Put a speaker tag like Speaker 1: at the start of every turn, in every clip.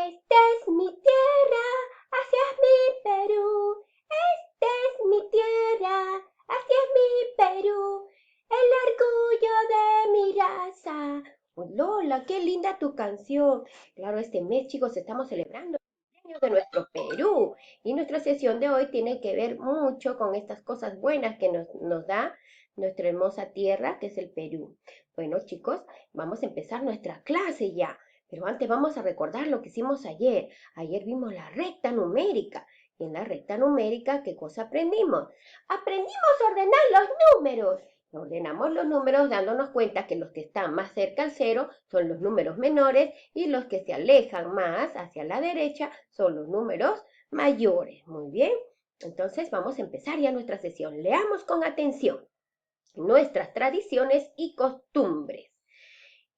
Speaker 1: Esta es mi tierra, hacia mi Perú. Esta es mi tierra, hacia mi Perú. El orgullo de mi raza. Oh, Lola, qué linda tu canción. Claro, este mes, chicos, estamos celebrando el cumpleaños de nuestro Perú. Y nuestra sesión de hoy tiene que ver mucho con estas cosas buenas que nos da nuestra hermosa tierra, que es el Perú. Bueno, chicos, vamos a empezar nuestra clase ya. Pero antes vamos a recordar lo que hicimos ayer. Ayer vimos la recta numérica. Y en la recta numérica, ¿qué cosa aprendimos? Aprendimos a ordenar los números. Ordenamos los números dándonos cuenta que los que están más cerca al cero son los números menores y los que se alejan más hacia la derecha son los números mayores. Muy bien. Entonces vamos a empezar ya nuestra sesión. Leamos con atención nuestras tradiciones y costumbres.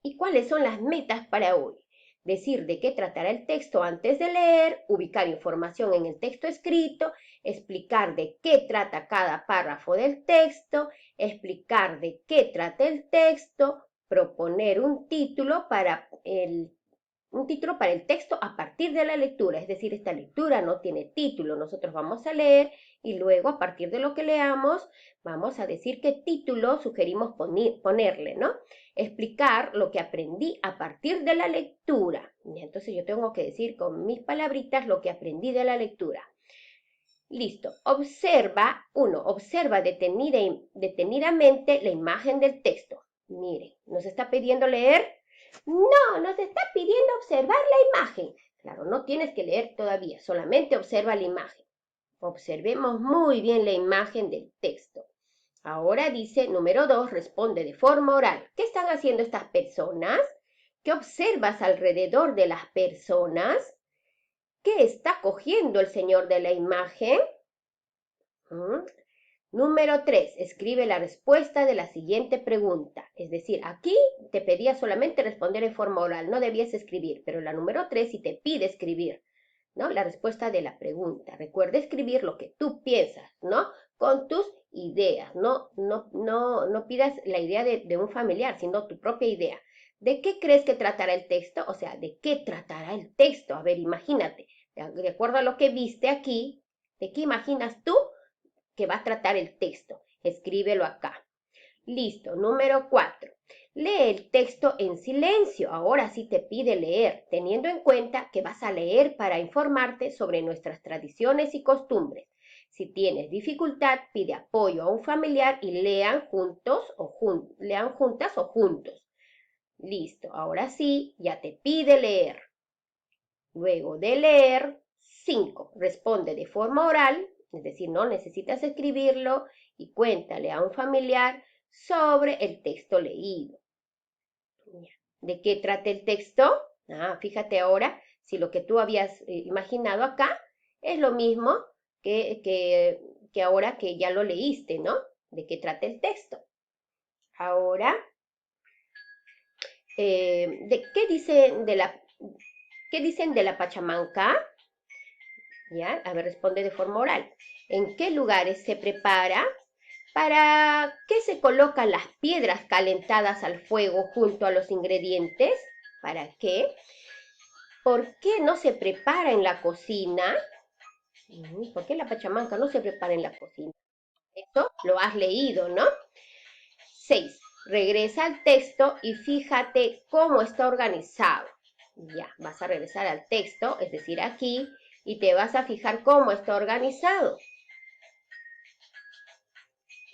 Speaker 1: ¿Y cuáles son las metas para hoy? Decir de qué tratará el texto antes de leer, ubicar información en el texto escrito, explicar de qué trata cada párrafo del texto, explicar de qué trata el texto, proponer un título para el texto a partir de la lectura, es decir, esta lectura no tiene título, nosotros vamos a leer y luego a partir de lo que leamos vamos a decir qué título sugerimos ponerle, ¿no? Explicar lo que aprendí a partir de la lectura. Y entonces yo tengo que decir con mis palabritas lo que aprendí de la lectura. Listo. Observa detenidamente la imagen del texto. Miren, ¿nos está pidiendo leer? No, nos está pidiendo observar la imagen. Claro, no tienes que leer todavía, solamente observa la imagen. Observemos muy bien la imagen del texto. Ahora dice, número 2, responde de forma oral. ¿Qué están haciendo estas personas? ¿Qué observas alrededor de las personas? ¿Qué está cogiendo el señor de la imagen? Número 3, escribe la respuesta de la siguiente pregunta. Es decir, aquí te pedía solamente responder en forma oral, no debías escribir, pero la número 3 sí te pide escribir, ¿no? La respuesta de la pregunta. Recuerda escribir lo que tú piensas, ¿no? Con tus ideas, no pidas la idea de un familiar, sino tu propia idea. ¿De qué crees que tratará el texto? O sea, ¿de qué tratará el texto? A ver, imagínate, de acuerdo a lo que viste aquí, ¿de qué imaginas tú que va a tratar el texto? Escríbelo acá. Listo. Número 4. Lee el texto en silencio. Ahora sí te pide leer, teniendo en cuenta que vas a leer para informarte sobre nuestras tradiciones y costumbres. Si tienes dificultad, pide apoyo a un familiar y lean juntas o juntos. Listo. Ahora sí, ya te pide leer. Luego de leer, 5. Responde de forma oral, es decir, no necesitas escribirlo, y cuéntale a un familiar sobre el texto leído. ¿De qué trata el texto? Fíjate ahora si lo que tú habías imaginado acá es lo mismo que ahora que ya lo leíste, ¿no? ¿De qué trata el texto? Ahora, ¿qué dicen de la Pachamanca? ¿Ya? A ver, responde de forma oral. ¿En qué lugares se prepara? ¿Para qué se colocan las piedras calentadas al fuego junto a los ingredientes? ¿Para qué? ¿Por qué no se prepara en la cocina? ¿Por qué la pachamanca no se prepara en la cocina? Eso lo has leído, ¿no? 6. Regresa al texto y fíjate cómo está organizado. Ya, vas a regresar al texto, es decir, aquí, y te vas a fijar cómo está organizado.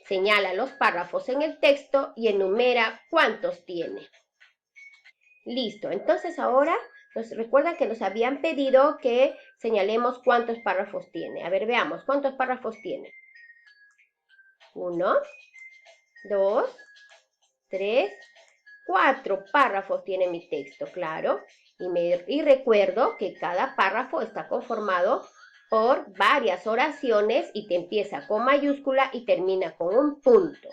Speaker 1: Señala los párrafos en el texto y enumera cuántos tiene. Listo, entonces ahora recuerda que nos habían pedido que señalemos cuántos párrafos tiene. A ver, veamos, ¿cuántos párrafos tiene? 1, 2, 3, 4 párrafos tiene mi texto, claro. Y recuerdo que cada párrafo está conformado por varias oraciones y te empieza con mayúscula y termina con un punto.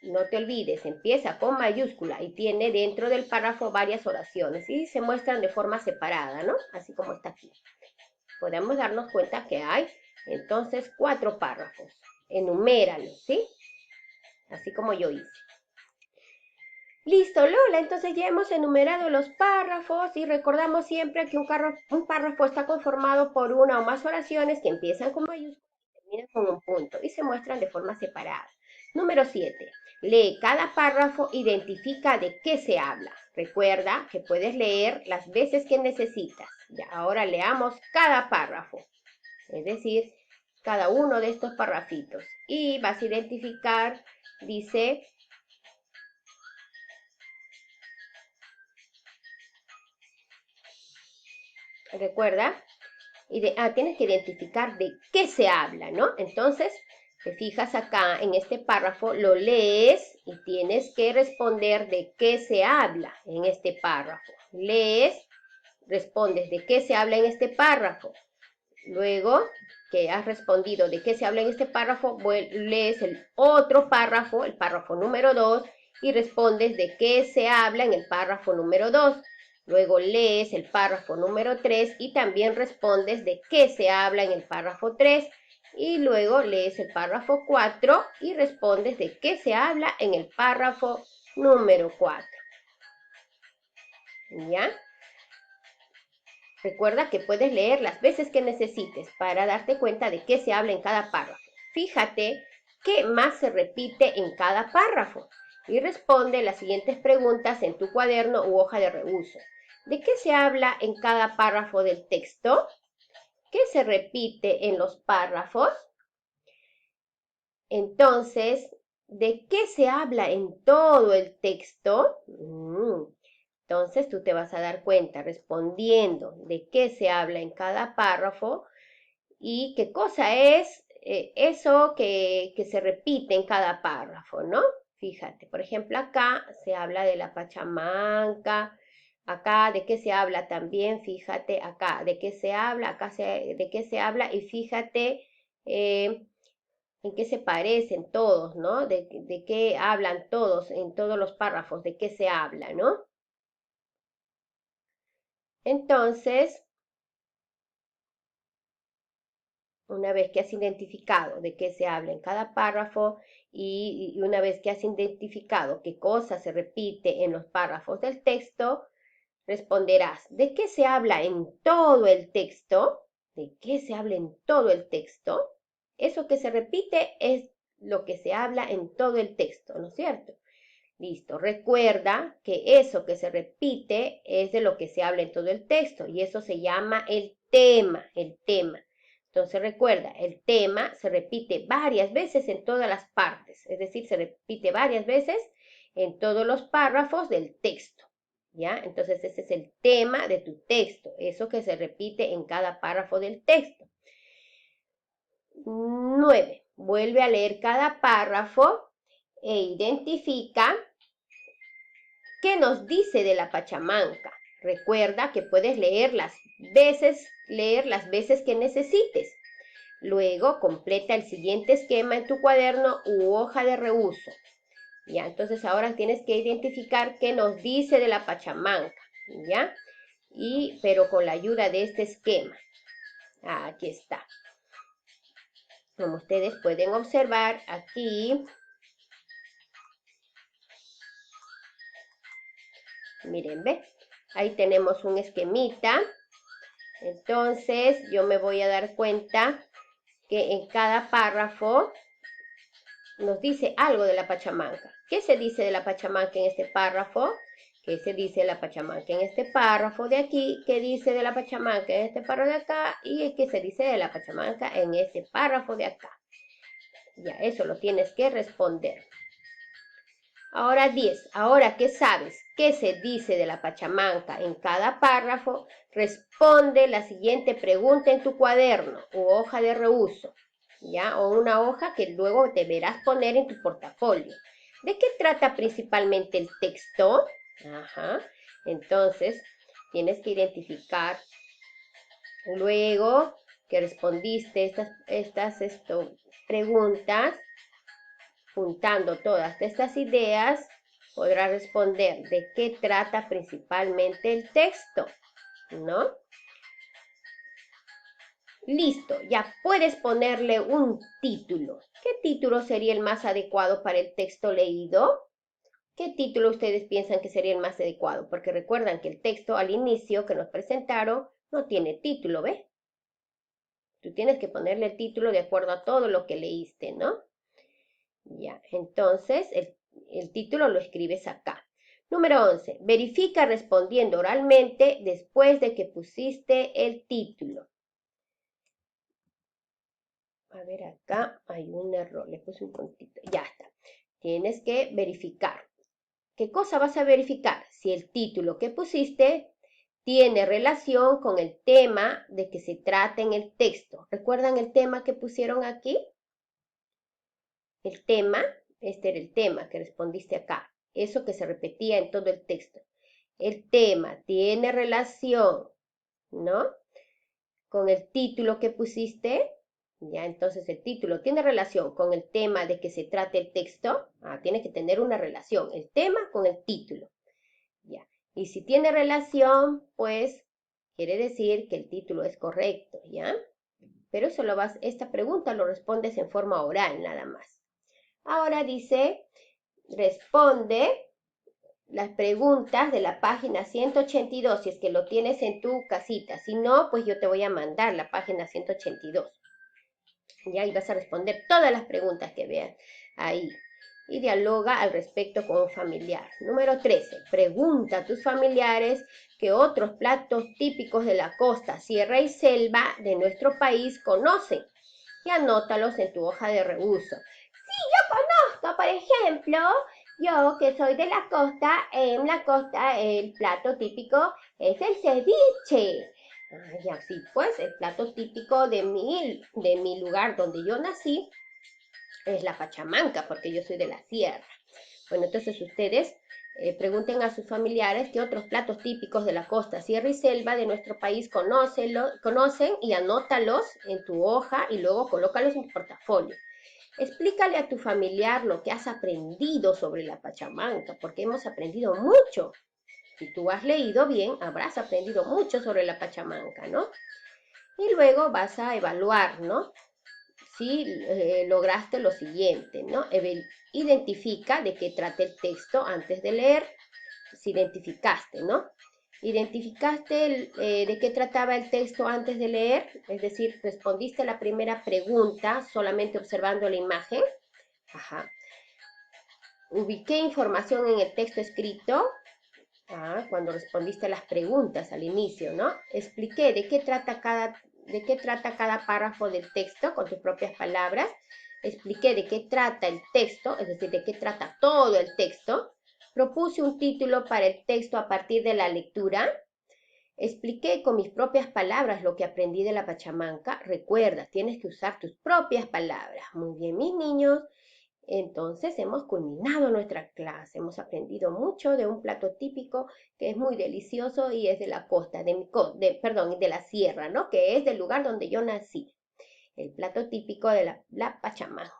Speaker 1: No te olvides, empieza con mayúscula y tiene dentro del párrafo varias oraciones y se muestran de forma separada, ¿no? Así como está aquí. Podemos darnos cuenta que hay entonces 4 párrafos. Enuméralos, ¿sí? Así como yo hice. Listo, Lola, entonces ya hemos enumerado los párrafos y recordamos siempre que un párrafo está conformado por una o más oraciones que empiezan con mayúsculas y terminan con un punto y se muestran de forma separada. Número 7. Lee cada párrafo, identifica de qué se habla. Recuerda que puedes leer las veces que necesitas. Ya, ahora leamos cada párrafo, es decir, cada uno de estos párrafitos. Y vas a identificar, dice, recuerda, tienes que identificar de qué se habla, ¿no? Entonces, te fijas acá en este párrafo, lo lees y tienes que responder de qué se habla en este párrafo. Lees, respondes de qué se habla en este párrafo. Luego que has respondido de qué se habla en este párrafo, lees el otro párrafo, el párrafo número 2, y respondes de qué se habla en el párrafo número 2. Luego lees el párrafo número 3 y también respondes de qué se habla en el párrafo 3. Y luego lees el párrafo 4 y respondes de qué se habla en el párrafo número 4. ¿Ya? Recuerda que puedes leer las veces que necesites para darte cuenta de qué se habla en cada párrafo. Fíjate qué más se repite en cada párrafo y responde las siguientes preguntas en tu cuaderno u hoja de reuso. ¿De qué se habla en cada párrafo del texto? ¿Qué se repite en los párrafos? Entonces, ¿de qué se habla en todo el texto? Entonces tú te vas a dar cuenta respondiendo de qué se habla en cada párrafo y qué cosa es eso que se repite en cada párrafo, ¿no? Fíjate, por ejemplo, acá se habla de la Pachamanca, acá de qué se habla también, fíjate, acá de qué se habla, de qué se habla y fíjate en qué se parecen todos, ¿no? De qué hablan todos en todos los párrafos, de qué se habla, ¿no? Entonces, una vez que has identificado de qué se habla en cada párrafo y una vez que has identificado qué cosa se repite en los párrafos del texto, responderás, ¿de qué se habla en todo el texto? ¿De qué se habla en todo el texto? Eso que se repite es lo que se habla en todo el texto, ¿no es cierto? Listo. Recuerda que eso que se repite es de lo que se habla en todo el texto y eso se llama el tema, el tema. Entonces recuerda, el tema se repite varias veces en todas las partes, es decir, se repite varias veces en todos los párrafos del texto. ¿Ya? Entonces ese es el tema de tu texto, eso que se repite en cada párrafo del texto. 9. Vuelve a leer cada párrafo e identifica ¿qué nos dice de la Pachamanca? Recuerda que puedes leer las veces que necesites. Luego completa el siguiente esquema en tu cuaderno u hoja de reuso. Ya, entonces ahora tienes que identificar qué nos dice de la Pachamanca, ¿ya? Pero con la ayuda de este esquema. Aquí está. Como ustedes pueden observar aquí, miren, ¿ve? Ahí tenemos un esquemita. Entonces yo me voy a dar cuenta que en cada párrafo nos dice algo de la Pachamanca. ¿Qué se dice de la Pachamanca en este párrafo? ¿Qué se dice de la Pachamanca en este párrafo de aquí? ¿Qué dice de la Pachamanca en este párrafo de acá? ¿Y qué se dice de la Pachamanca en este párrafo de acá? Ya, eso lo tienes que responder. Ahora 10. Ahora que sabes qué se dice de la Pachamanca en cada párrafo, responde la siguiente pregunta en tu cuaderno u hoja de reuso, ¿ya? O una hoja que luego deberás poner en tu portafolio. ¿De qué trata principalmente el texto? Ajá. Entonces, tienes que identificar luego que respondiste estas preguntas, juntando todas estas ideas, podrá responder de qué trata principalmente el texto, ¿no? Listo, ya puedes ponerle un título. ¿Qué título sería el más adecuado para el texto leído? ¿Qué título ustedes piensan que sería el más adecuado? Porque recuerdan que el texto al inicio que nos presentaron no tiene título, ¿ves? Tú tienes que ponerle el título de acuerdo a todo lo que leíste, ¿no? Ya, entonces el título lo escribes acá. Número 11. Verifica respondiendo oralmente después de que pusiste el título. A ver, acá hay un error, le puse un puntito. Ya está. Tienes que verificar. ¿Qué cosa vas a verificar? Si el título que pusiste tiene relación con el tema de que se trata en el texto. ¿Recuerdan el tema que pusieron aquí? El tema, este era el tema que respondiste acá. Eso que se repetía en todo el texto. El tema tiene relación, ¿no? Con el título que pusiste. Ya, entonces el título tiene relación con el tema de que se trate el texto. Tiene que tener una relación, el tema con el título. Ya. Y si tiene relación, pues quiere decir que el título es correcto, ¿ya? Pero esta pregunta lo respondes en forma oral nada más. Ahora dice, responde las preguntas de la página 182, si es que lo tienes en tu casita. Si no, pues yo te voy a mandar la página 182. Ya, y vas a responder todas las preguntas que veas ahí. Y dialoga al respecto con un familiar. Número 13. Pregunta a tus familiares qué otros platos típicos de la costa, sierra y selva de nuestro país conocen. Y anótalos en tu hoja de reuso. Por ejemplo, yo que soy de la costa, en la costa el plato típico es el ceviche. Y así pues, el plato típico de mi lugar donde yo nací es la pachamanca, porque yo soy de la sierra. Bueno, entonces ustedes pregunten a sus familiares qué otros platos típicos de la costa, sierra y selva de nuestro país conocen y anótalos en tu hoja y luego colócalos en tu portafolio. Explícale a tu familiar lo que has aprendido sobre la pachamanca, porque hemos aprendido mucho. Si tú has leído bien, habrás aprendido mucho sobre la pachamanca, ¿no? Y luego vas a evaluar, ¿no? Si lograste lo siguiente, ¿no? Identifica de qué trata el texto antes de leer, si identificaste, ¿no? ¿Identificaste de qué trataba el texto antes de leer? Es decir, respondiste la primera pregunta solamente observando la imagen. Ajá. Ubiqué información en el texto escrito. Cuando respondiste a las preguntas al inicio, ¿no? Expliqué de qué trata cada párrafo del texto con tus propias palabras. Expliqué de qué trata el texto, es decir, de qué trata todo el texto. Propuse un título para el texto a partir de la lectura. Expliqué con mis propias palabras lo que aprendí de la pachamanca. Recuerda, tienes que usar tus propias palabras. Muy bien, mis niños. Entonces hemos culminado nuestra clase, hemos aprendido mucho de un plato típico que es muy delicioso y es de la costa, de la sierra, ¿no? Que es del lugar donde yo nací. El plato típico de la pachamanca.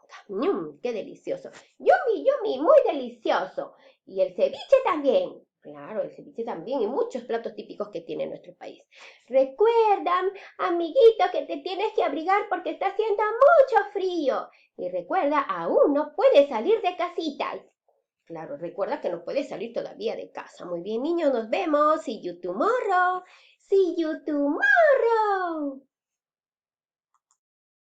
Speaker 1: ¡Qué delicioso! Yumi, yumi, muy delicioso. Y el ceviche también. Claro, el ceviche también y muchos platos típicos que tiene nuestro país. Recuerda, amiguito, que te tienes que abrigar porque está haciendo mucho frío. Y recuerda, aún no puedes salir de casita. Claro, recuerda que no puedes salir todavía de casa. Muy bien, niños, nos vemos. See you tomorrow. See you tomorrow.